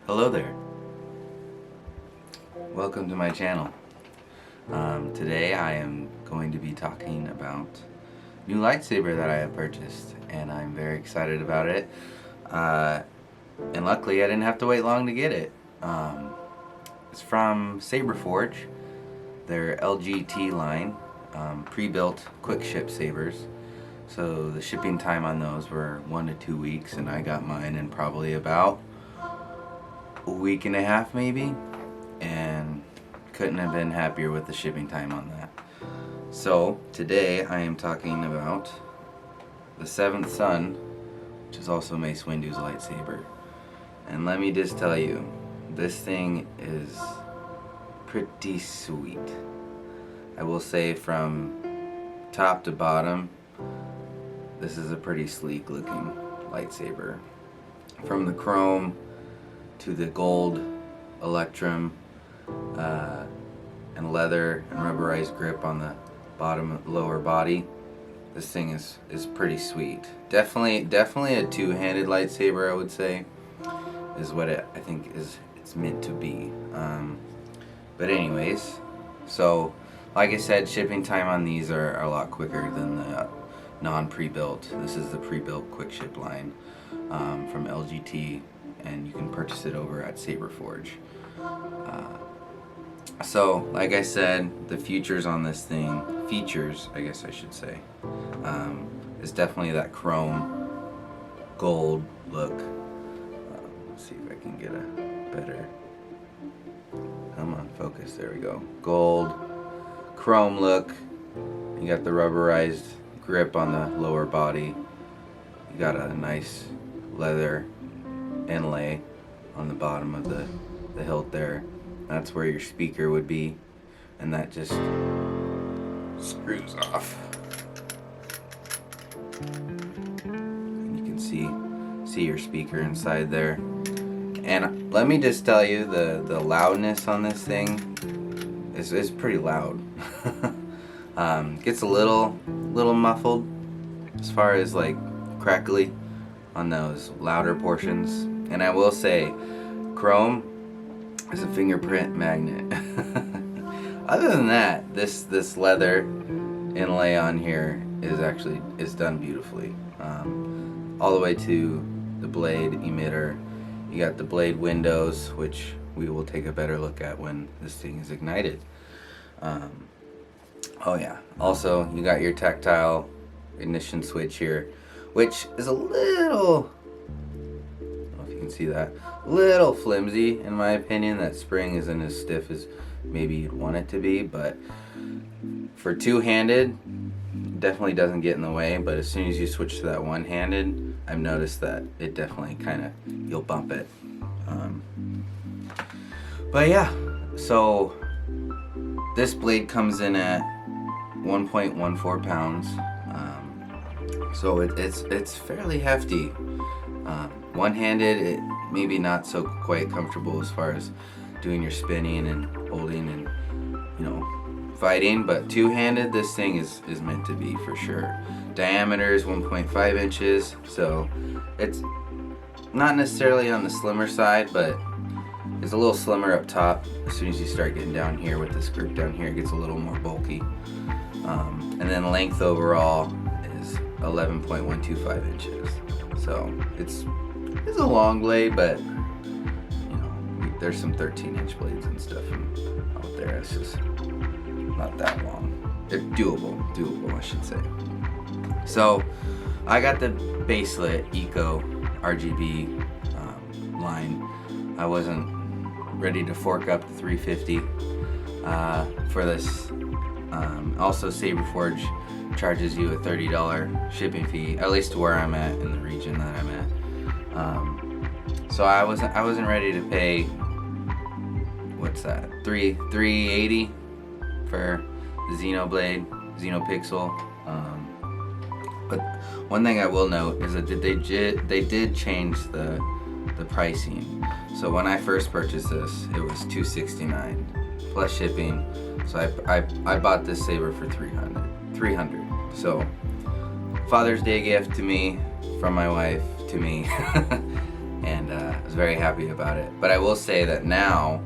Hello there. Welcome to my channel. Today I am going to be talking about new lightsaber that I have purchased, and I'm very excited about it. And luckily I didn't have to wait long to get it. It's from SABERFORGE, their LGT line, pre-built quick ship sabers. So the shipping time on those were 1 to 2 weeks, and I got mine in probably about a week and a half maybe, and couldn't have been happier with the shipping time on that. So today I am talking about the 7th Son, which is also Mace Windu's lightsaber. And let me just tell you, this thing is pretty sweet. I will say from top to bottom, this is a pretty sleek looking lightsaber. From the chrome to the gold electrum and leather and rubberized grip on the bottom lower body, this thing is pretty sweet. Definitely a two-handed lightsaber, I would say, is what I think it's meant to be. But anyways, so like I said, shipping time on these are a lot quicker than the non-pre-built. This is the pre-built quick ship line from LGT, and you can purchase it over at SABERFORGE. So like I said, the features on this thing, I guess I should say, is definitely that chrome gold look. Let's see if I can get a better, come on, focus, there we go. Gold chrome look. You got the rubberized grip on the lower body. You got a nice leather inlay on the bottom of the hilt there. That's where your speaker would be, and that just screws off. And you can see your speaker inside there. And let me just tell you, the loudness on this thing is pretty loud. Gets a little muffled as far as like crackly on those louder portions. And I will say, chrome is a fingerprint magnet. Other than that, this leather inlay on here is done beautifully. All the way to the blade emitter. You got the blade windows, which we will take a better look at when this thing is ignited. Oh yeah, also you got your tactile ignition switch here, which is a little, I don't know if you can see that, little flimsy in my opinion. That spring isn't as stiff as maybe you'd want it to be, but for two-handed, definitely doesn't get in the way. But as soon as you switch to that one-handed, I've noticed that it definitely you'll bump it. But yeah, so this blade comes in at 1.14 pounds. So it's fairly hefty. One-handed, it maybe not so quite comfortable as far as doing your spinning and holding and, you know, fighting, but two-handed, this thing is meant to be for sure. Diameter is 1.5 inches, so it's not necessarily on the slimmer side, but it's a little slimmer up top. As soon as you start getting down here with this grip down here, it gets a little more bulky. And then length overall is 11.125 inches. So it's a long blade, but you know, there's some 13-inch blades and stuff out there. It's just not that long. They're doable, I should say. So I got the baselit Eco RGB line. I wasn't ready to fork up the $350 for this. Also, SABERFORGE charges you a $30 shipping fee, at least to where I'm at in the region that I'm at. So I wasn't ready to pay, what's that, $380 for the Xenopixel. But one thing I will note is that they did change the pricing. So when I first purchased this, it was $269 plus shipping. So I bought this saber for $300. So Father's Day gift to me from my wife to me. And was very happy about it. But I will say that now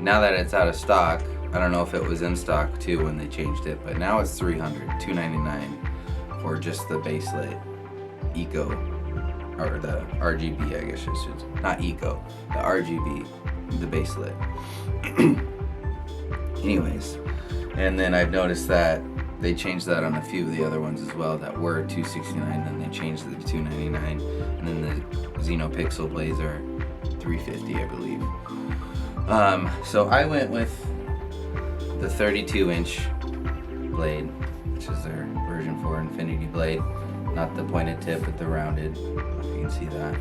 that it's out of stock, I don't know if it was in stock too when they changed it, but now it's $299 for just the baselit Eco, or the RGB, I guess I should, not Eco, the RGB, the baselit. Anyways, and then I've noticed that they changed that on a few of the other ones as well that were $269, then they changed it to $299, and then the Xenopixel blades are $350, I believe. So I went with the 32-inch blade, which is their version 4 Infinity blade, not the pointed tip but the rounded, if you can see that.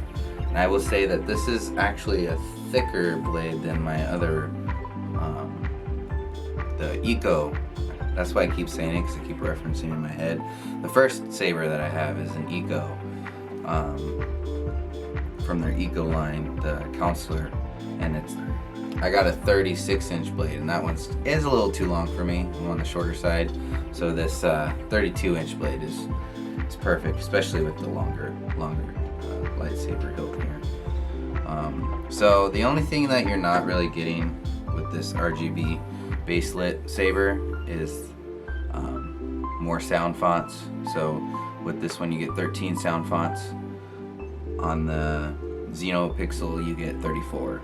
And I will say that this is actually a thicker blade than my other, the Eco. That's why I keep saying it, because I keep referencing it in my head. The first saber that I have is an Eco, from their Eco line, the Counselor, and I got a 36-inch blade, and that one's is a little too long for me. I'm on the shorter side, so this 32-inch blade is perfect, especially with the longer lightsaber hilt here. So the only thing that you're not really getting with this RGB baselit saber is more sound fonts. So with this one you get 13 sound fonts. On the Xenopixel you get 34.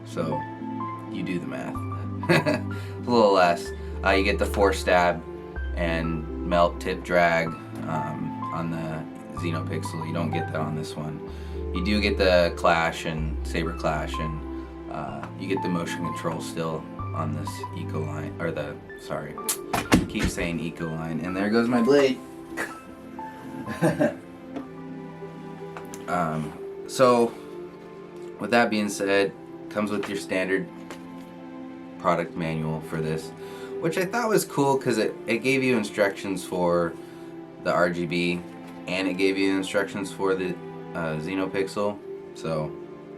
So you do the math. It's a little less. You get the 4 stab and melt tip drag on the Xenopixel. You don't get that on this one. You do get the clash and saber clash, and you get the motion control still on this Eco line, or the, sorry, I keep saying Eco line, and there goes my blade. So with that being said, comes with your standard product manual for this, which I thought was cool because it gave you instructions for the RGB, and it gave you instructions for the Xenopixel. So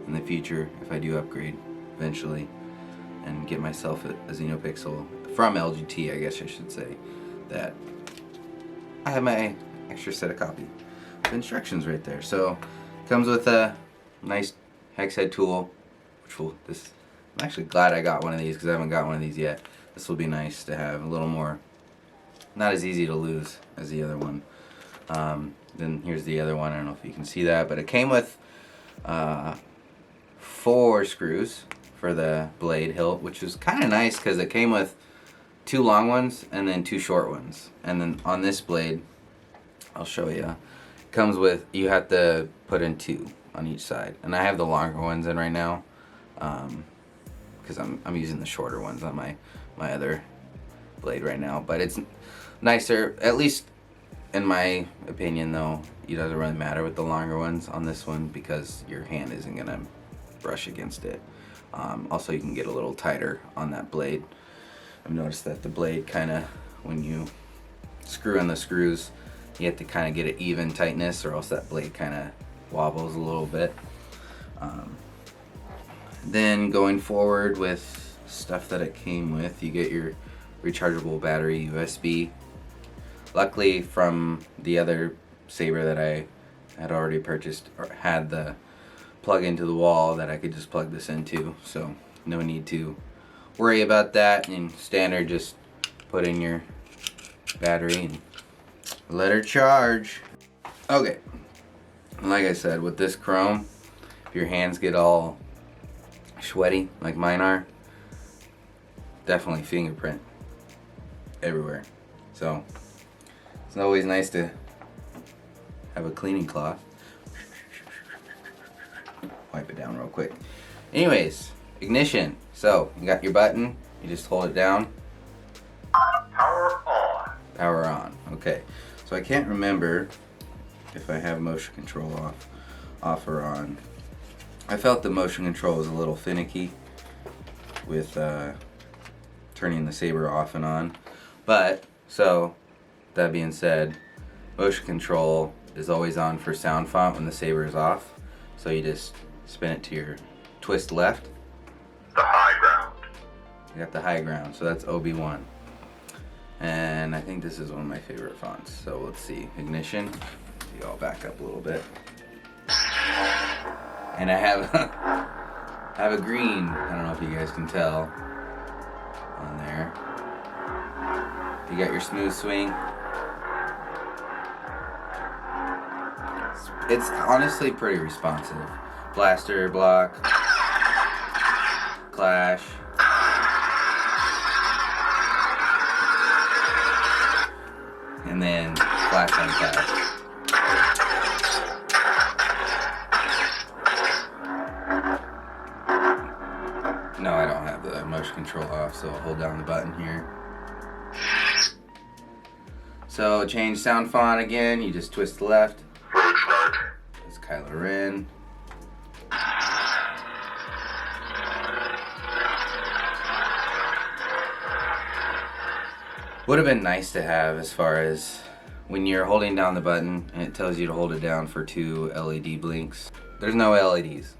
in the future, if I do upgrade eventually and get myself a Xenopixel from LGT, I guess I should say, that I have my extra set of copy of instructions right there. So comes with a nice hex head tool, which will I'm actually glad I got one of these because I haven't got one of these yet. This will be nice to have, a little more, not as easy to lose as the other one. Then here's the other one. I don't know if you can see that, but it came with 4 screws for the blade hilt, which was kind of nice because it came with 2 long ones and then 2 short ones. And then on this blade, I'll show you, comes with, you have to put in 2 on each side, and I have the longer ones in right now because I'm using the shorter ones on my other blade right now. But it's nicer, at least in my opinion, though. It doesn't really matter with the longer ones on this one because your hand isn't gonna brush against it. Also, you can get a little tighter on that blade. I've noticed that the blade kind of, when you screw in the screws, you have to kind of get an even tightness, or else that blade kind of wobbles a little bit. Then going forward with stuff that it came with, you get your rechargeable battery USB. Luckily, from the other saber that I had already purchased, or had the plug into the wall that I could just plug this into, so no need to worry about that. And standard, just put in your battery and let her charge. Okay, like I said, with this chrome, if your hands get all sweaty like mine are, definitely fingerprint everywhere. So it's always nice to have a cleaning cloth. Wipe it down real quick. Anyways, ignition. So you got your button, you just hold it down. Power on. Power on. Okay. So I can't remember if I have motion control off or on. I felt the motion control was a little finicky with turning the saber off and on. But, so, that being said, motion control is always on for sound font when the saber is off. So you just spin it to your twist left. The high ground. You got the high ground, so that's OB1. And I think this is one of my favorite fonts. So let's see, ignition. I'll back up a little bit. And I have I have a green. I don't know if you guys can tell on there. You got your smooth swing. It's honestly pretty responsive. Blaster, block, clash. And then flash on clash. No, I don't have the motion control off, so I'll hold down the button here. So change sound font again, you just twist left. It's Kylo Ren. Would have been nice to have as far as when you're holding down the button and it tells you to hold it down for 2 LED blinks. There's no LEDs.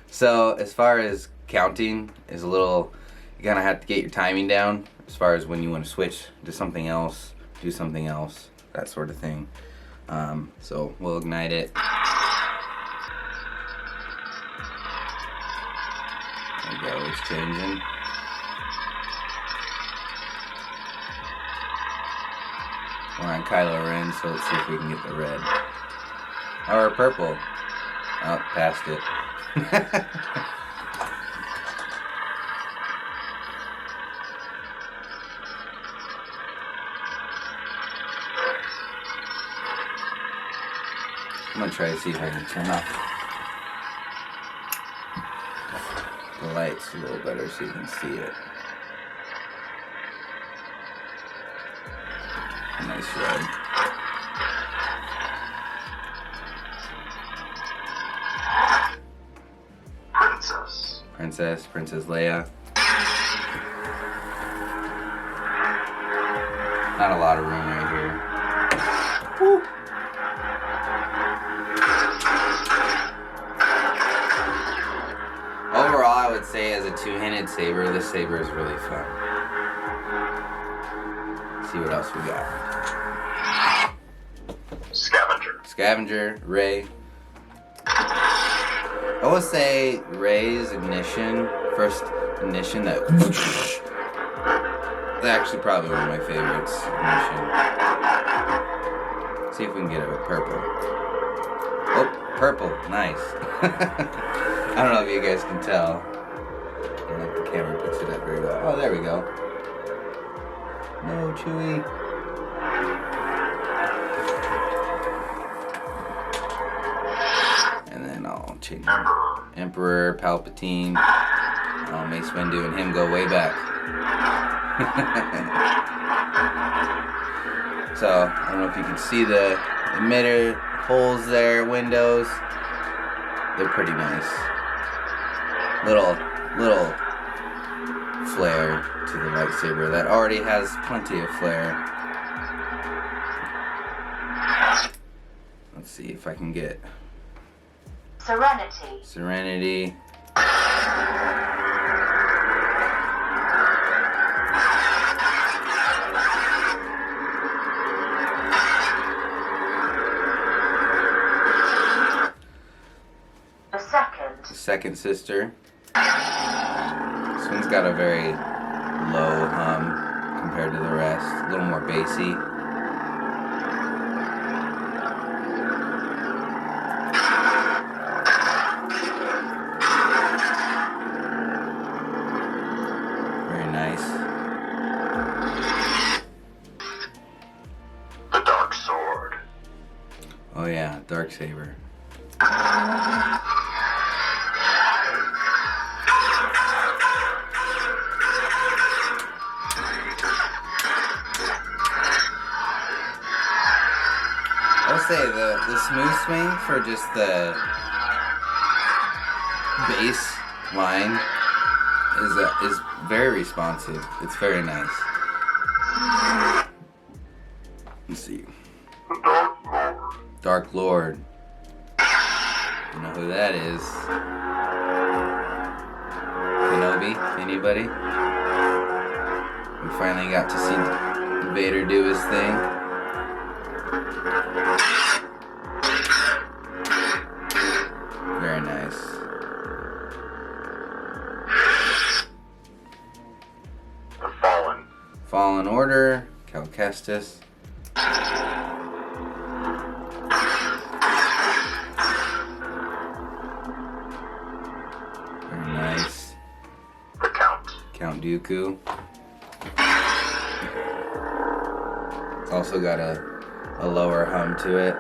So as far as counting is a little, you kind of have to get your timing down as far as when you want to switch to something else, do something else, that sort of thing. So we'll ignite it. There we go, it's changing. We're on Kylo Ren, so let's see if we can get the red. Or purple. Oh, passed it. I'm gonna try to see if I can turn off the lights a little better so you can see it. Nice red. Princess Leia. Not a lot of room right here. Woo. Overall, I would say as a two-handed saber, this saber is really fun. Let's see what else we got. Scavenger, Rey. I would say Rey's ignition, first ignition, that's actually probably one of my favorites. Ignition. See if we can get it with purple. Oh, purple, nice. I don't know if you guys can tell. I don't know if the camera picks it up very well. Oh, there we go. No, Chewie. Change Emperor, Palpatine, Mace Windu, and him go way back. So, I don't know if you can see the emitter holes there, windows. They're pretty nice. Little flare to the lightsaber that already has plenty of flare. Let's see if I can get Serenity. The second sister. This one's got a very low hum compared to the rest. A little more bassy. Oh yeah, dark saber. I'll say the smooth swing for just the bass line is very responsive. It's very nice. Let's see. Dark Lord. You know who that is? Kenobi? Anybody? We finally got to see Vader do his thing. Very Kestis. Very nice. The Count. Count Dooku. It's also got a lower hum to it.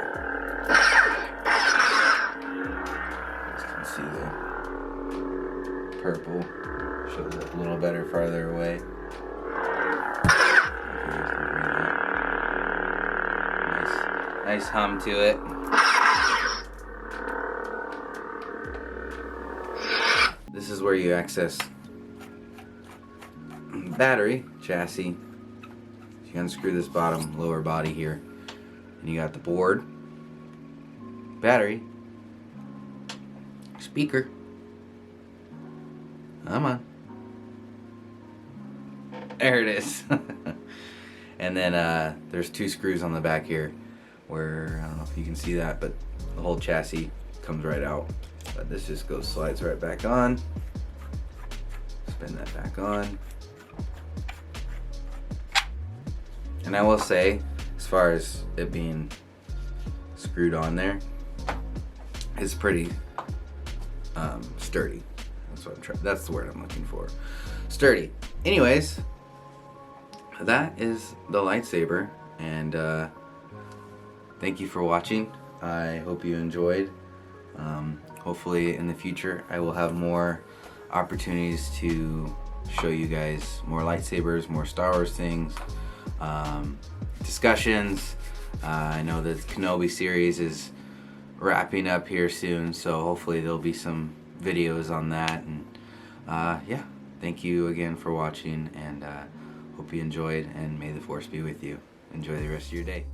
You can see the purple. Shows up a little better farther away. Nice hum to it. This is where you access battery chassis. You unscrew this bottom lower body here, and you got the board, battery, speaker. Come on. There it is. And then there's 2 screws on the back here where, I don't know if you can see that, but the whole chassis comes right out. But this just slides right back on. Spin that back on. And I will say, as far as it being screwed on there, it's pretty sturdy. That's the word I'm looking for. Sturdy. Anyways, that is the lightsaber, and thank you for watching. I hope you enjoyed. Hopefully in the future I will have more opportunities to show you guys more lightsabers, more Star Wars things, discussions. I know the Kenobi series is wrapping up here soon, so hopefully there'll be some videos on that. And yeah, thank you again for watching, and hope you enjoyed, and may the Force be with you. Enjoy the rest of your day.